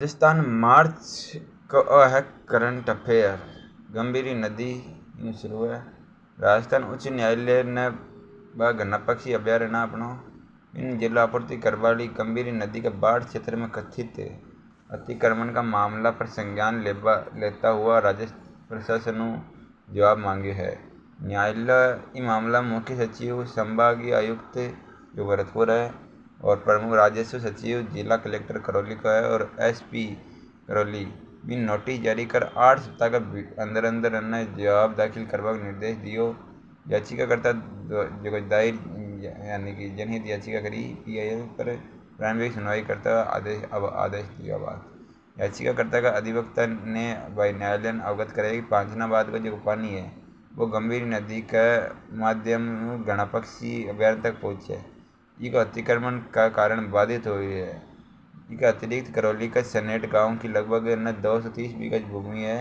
राजस्थान मार्च को है current affair. Gambhiri नदी यूं शुरू है। राजस्थान उच्च न्यायालय ने घनापक्षी अभ्यारण्य अपनो इन जल आपूर्ति करवाली गंभीरी नदी के बाढ़ क्षेत्र में कथित अतिक्रमण का मामला पर संज्ञान लेता हुआ राज्य प्रशासन जवाब मांग्यो है। न्यायालय ई मामला मुख्य सचिव संभागीय आयुक्त जो भरतपुर है और प्रमुख राजस्व सचिव जिला कलेक्टर करौली का है और एसपी करौली भी नोटिस जारी कर 8 सप्ताह के अंदर जवाब दाखिल करवा निर्देश दियो। याचिकाकर्ता जो दायर यानी कि जनहित याचिका करी पीआईएल पर प्रारंभिक सुनवाई करता आदेश दिया बाद याचिकाकर्ता का अधिवक्ता ने न्यायालय अवगत कराया कि पांचनाबाद का जो पानी है वो गंभीर नदी के माध्यम घनापक्षी अभ्यारण्य तक पहुँचे। इसका अतिक्रमण का कारण बाधित हुई है। इसके अतिरिक्त करौली का सनेट गांव की लगभग 230 बीघा भूमि है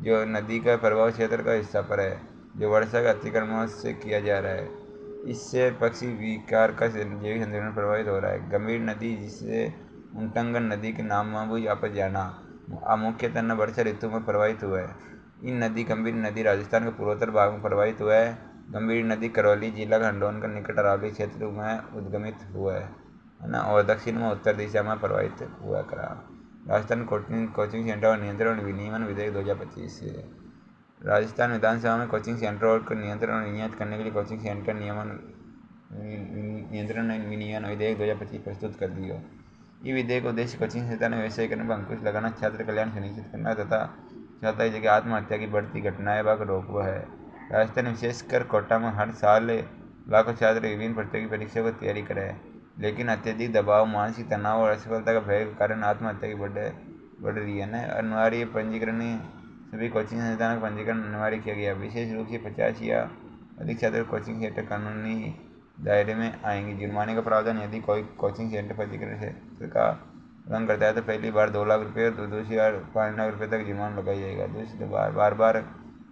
जो नदी का प्रभाव क्षेत्र का हिस्सा पर है, जो वर्षा के अतिक्रमण से किया जा रहा है। इससे पक्षी विकार का जैविक संतुलन प्रभावित हो रहा है। गंभीर नदी जिसे उंटंगन नदी के नाम भी आप जाना मुख्यतः वर्षा ऋतु में प्रभावित हुआ है। इन नदी गंभीर नदी राजस्थान के पूर्वोत्तर भाग में प्रभावित हुआ है। गंभीर नदी करौली जिला का खंडोन के निकट अरावली क्षेत्र में उद्गमित हुआ है ना और दक्षिण में उत्तर दिशा में प्रभावित हुआ करा। राजस्थान कोचिंग सेंटर और नियंत्रण और विनियमन विधेयक 2025 राजस्थान विधानसभा में कोचिंग सेंटर को नियंत्रण और नियत करने के लिए कोचिंग सेंटर नियंत्रण और विनियमन विधेयक 2025 प्रस्तुत कर दिया। ये विधेयक उद्देश्य कोचिंग संस्था में व्यवसायीकरण पर अंकुश लगाना, छात्र कल्याण सुनिश्चित करना तथा छात्र की जगह आत्महत्या की बढ़ती घटनाएं पर रोकना है। राजस्थान विशेषकर कोटा में हर साल लाखों छात्र विभिन्न प्रतियोगी परीक्षाओं की तैयारी करे, लेकिन अत्यधिक दबाव, मानसिक तनाव और असफलता का भय के कारण आत्महत्या की बढ़ रही है न। अनिवार्य पंजीकरण सभी कोचिंग संस्थानों का पंजीकरण अनिवार्य किया गया। विशेष रूप से 50 या अधिक छात्र कोचिंग सेंटर कानूनी दायरे में आएंगे। जुर्माने का प्रावधान यदि कोई कोचिंग सेंटर पंजीकरण क्षेत्र का उल्लंघन करता है तो पहली बार 2 लाख रुपये और दूसरी बार 5 लाख रुपये तक जुर्माना लगाया जाएगा। दूसरी बार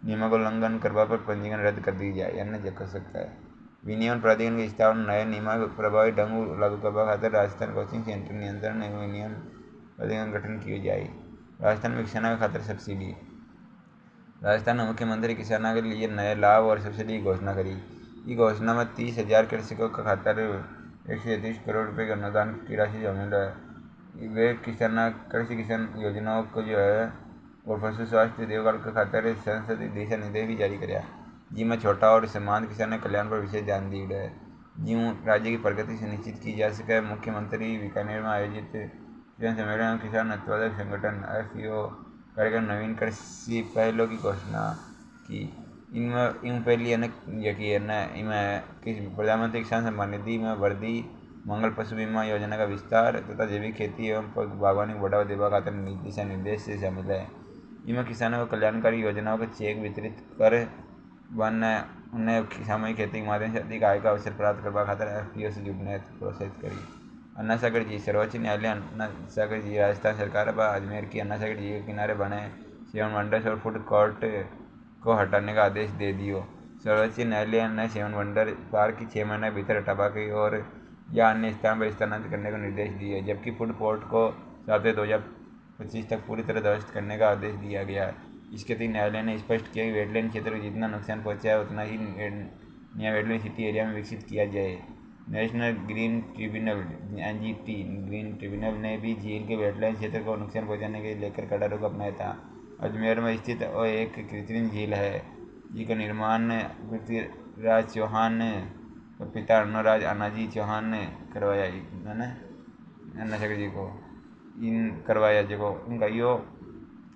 नियमों का उल्लंघन करवा पर पंजीकरण रद्द कर दी जाए या न कर सकता है। विनियमन प्राधिकरण की स्थापना नए नियम प्रभावी ढंग लागू करवा खातिर राजस्थान कोचिंग सेंटर नियंत्रण एवं विनियमन प्राधिकरण गठन किया जाए। राजस्थान में किसानों का खातिर सब्सिडी। राजस्थान में मुख्यमंत्री किसानों के लिए नए लाभ और सब्सिडी की घोषणा करी। इस घोषणा में 30,000 कृषकों का खातिर 133 करोड़ रुपये का अनुदान की राशि शामिल है। वे कृषि किसान योजनाओं को जो है और पशु स्वास्थ्य देखभाल के खातिर संसदीय दिशा निर्देश भी जारी कराया, जिसमें छोटा और सीमांत किसान कल्याण पर विशेष ध्यान दिया है। ज्यों राज्य की प्रगति सुनिश्चित की जा सके, मुख्यमंत्री बीकानेर में आयोजित किसान सम्मेलन में किसान उत्पादक संगठन एफपीओ कार्यक्रम नवीन कृषि पहलों की घोषणा की। इनमें पहली इनमें प्रधानमंत्री किसान सम्मान निधि में वृद्धि, मंगल पशु बीमा योजना का विस्तार तथा जैविक खेती एवं बागवानी को बढ़ावा देने खातिर दिशा निर्देश से शामिल है। इनमें किसानों को कल्याणकारी योजनाओं के चेक वितरित कर उन्हें सामूहिक खेती के माध्यम से अधिक आय का अवसर प्राप्त करवा खातिर एफपीओ से जुड़ने प्रोत्साहित करी। अन्ना सागर जी। सर्वोच्च न्यायालय अन्ना सागर जी राजस्थान सरकार पर अजमेर की अन्ना सागर जी के किनारे बने 7 वंडर्स और फूड कोर्ट को हटाने का आदेश दे दियो। सर्वोच्च न्यायालय ने 7 वंडर पार्क की 6 महीने भीतर हटावा की और या अन्य स्थान पर स्थानांतरित करने का निर्देश दिए, जबकि फूड कोर्ट को 7 2025 तक पूरी तरह ध्वस्त करने का आदेश दिया गया। इसके अतिरिक्त न्यायालय ने स्पष्ट किया कि वेटलैंड क्षेत्र को जितना नुकसान पहुंचा है उतना ही नया वेटलैंड सिटी एरिया में विकसित किया जाए। National green tribunal NGT green tribunal ने भी झील के वेटलैंड क्षेत्र को नुकसान पहुंचाने के लेकर कड़ा रुख अपनाया था। अजमेर में स्थित एक कृत्रिम झील है जिसका निर्माण पृथ्वीराज चौहान के पिता अर्णोराज अन्नाजी चौहान ने करवाया। अन्ना सागर जी को करवाया जो उनका यो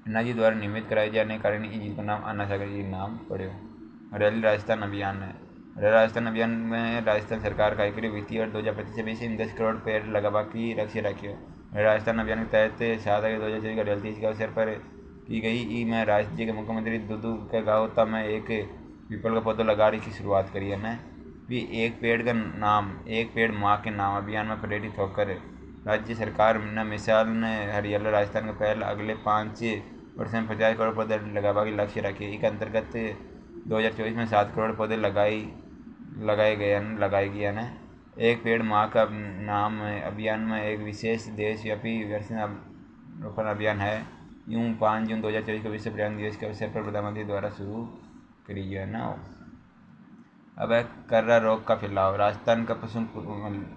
अन्ना जी द्वारा निर्मित कराए जाने के कारण इस झील का नाम अन्ना सागर जी नाम पड़ो। हरियाली राजस्थान अभियान है। राजस्थान अभियान में राजस्थान सरकार का करीब वित्तीय वर्ष 2025 में 10 करोड़ पेड़ लगावा की लक्ष्य रखियो। राजस्थान अभियान के तहत 7 अगस्त 2024 को हरियाली के अवसर पर की गई। मैं राज्य के मुख्यमंत्री दुदू के गाँव में एक पीपल का पौधा लगाने की शुरुआत करी है न भी एक पेड़ माँ के नाम अभियान में प्रेरित होकर राज्य सरकार ने मिसाल ने हरियाला राजस्थान का पहल अगले 5 वर्ष में 50 करोड़ पौधे लगावा की लक्ष्य रखे। इस अंतर्गत 2024 में 7 करोड़ पौधे लगाए गए न। एक पेड़ माँ का नाम अभियान में एक विशेष देशव्यापी रोपण अभियान है। यूँ 5 जून 2024 को विश्व पर्यावरण दिवस के अवसर पर प्रधानमंत्री द्वारा शुरू करी जो है ना। अब है कर्रा रोग का फैलाव। राजस्थान का पशु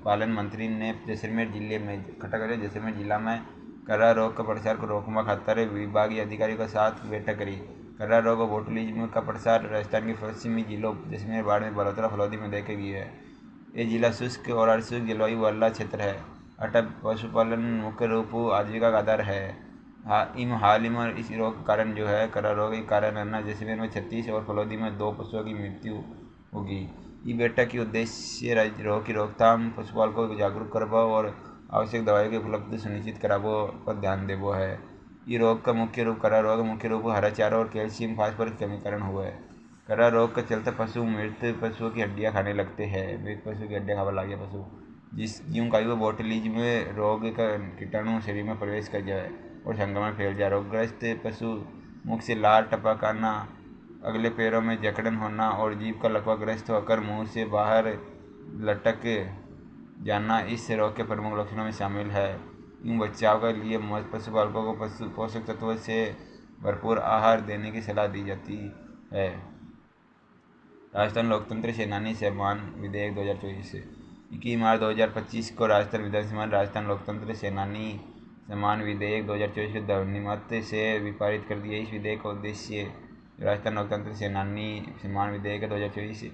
पालन मंत्री ने जैसलमेर जिले में जैसलमेर जिला में कर्रा रोग का प्रसार को रोकने खातिर विभागीय अधिकारियों के साथ बैठक करी। कर्रा रोग और बोटुलिज्म का प्रसार राजस्थान के पश्चिमी जिलों जैसलमेर, बाड़मेर, बलोतरा, फलौदी में देखे गई है। ये जिला शुष्क और अर्धशुष्क जलवायु वाला क्षेत्र है। अतः पशुपालन मुख्य रूप आजीविका का आधार है। हाल ही में इस रोग के कारण जो है कर्रा रोग के कारण जैसलमेर में 36 और फलौदी में 2 पशुओं की मृत्यु होगी। ये बैठक की उद्देश्य रोग की रोकथाम, पशुपालकों को जागरूक करवा और आवश्यक दवाइयों की उपलब्ध सुनिश्चित कराबो पर ध्यान देवो है। ये रोग का मुख्य रूप कर्रा रोग मुख्य रूप हरा चारा और कैल्शियम फास्फोरस के कमी कारण हुआ है। कर्रा रोग के चलते पशु मृत पशुओं की हड्डियाँ खाने लगते हैं। मृत पशु की हड्डियाँ खाने लगे पशु यूँ का बोटुलिज्म रोग का कीटाणु शरीर में प्रवेश कर जाए और संक्रमण फैल जाए। रोगग्रस्त पशु मुख से लार टपक आना, अगले पैरों में जकड़न होना और जीभ का लकवा ग्रस्त होकर मुंह से बाहर लटक जाना इस रोग के प्रमुख लक्षणों में शामिल है। यूँ बचाव के लिए पशुपालकों को पशु पोषक तत्वों से भरपूर आहार देने की सलाह दी जाती है। राजस्थान लोकतंत्र सेनानी सम्मान विधेयक 2024 21 मार्च 2025 को राजस्थान विधानसभा ने राजस्थान लोकतंत्र सेनानी सम्मान विधेयक 2024 को ध्वनिमत से विपारित कर दिया। इस विधेयक का उद्देश्य राजस्थान लोकतंत्र सेनानी सम्मान विधेयक 2024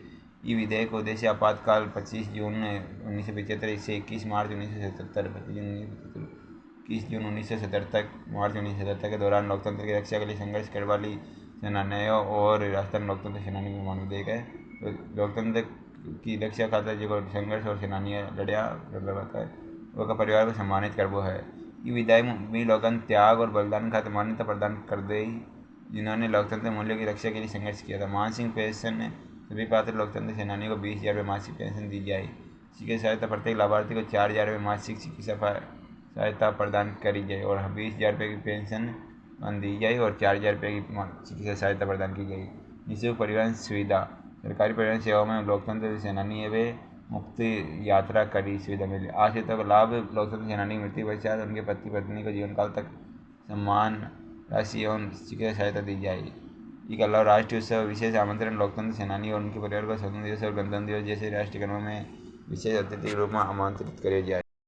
ये विधेयक का उद्देश्य आपातकाल 25 जून 1975 से 21 मार्च 1977 21 जून 1977 तक मार्च 1977 के दौरान लोकतंत्र की रक्षा के लिए संघर्ष करने वाली सेनानियों और राजस्थान लोकतंत्र सेनानी सम्मान विधेयक है। तो लोकतंत्र की रक्षा खातिर जो संघर्ष और सेनानियाँ लड़िया है वो का परिवार को सम्मानित करबो है। ये विधेयक में लोगों त्याग और बलिदान खातिर मान्यता प्रदान कर दी जिन्होंने लोकतंत्र मूल्यों की रक्षा के लिए संघर्ष किया था। मासिक पेंशन सभी पात्र लोकतंत्र सेनानियों को 20,000 रुपये मासिक पेंशन दी जाए। चिकित्सा सहायता प्रत्येक लाभार्थी को 4,000 रुपये मासिक चिकित्सा सहायता प्रदान करी जाए और 20,000 रुपये की पेंशन दी जाए और 4,000 रुपये की चिकित्सा सहायता प्रदान की जाए। निःशुल्क परिवहन सुविधा। सरकारी परिवहन सेवा में लोकतंत्र सेनानी वे मुफ्त यात्रा करी सुविधा मिली। आश्रितों का लाभ। लोकतंत्र सेनानी की मृत्यु पश्चात उनके पति पत्नी को जीवन काल तक सम्मान राशि एवं चिकित्सा सहायता दी जाएगी। इसके अलावा राष्ट्रीय उत्सव विशेष आमंत्रण लोकतंत्र सेनानी और उनके परिवार को स्वतंत्रता दिवस और गणतंत्र दिवस जैसे राष्ट्रीय कार्यक्रमों में विशेष अतिथि के रूप में आमंत्रित किया जाए।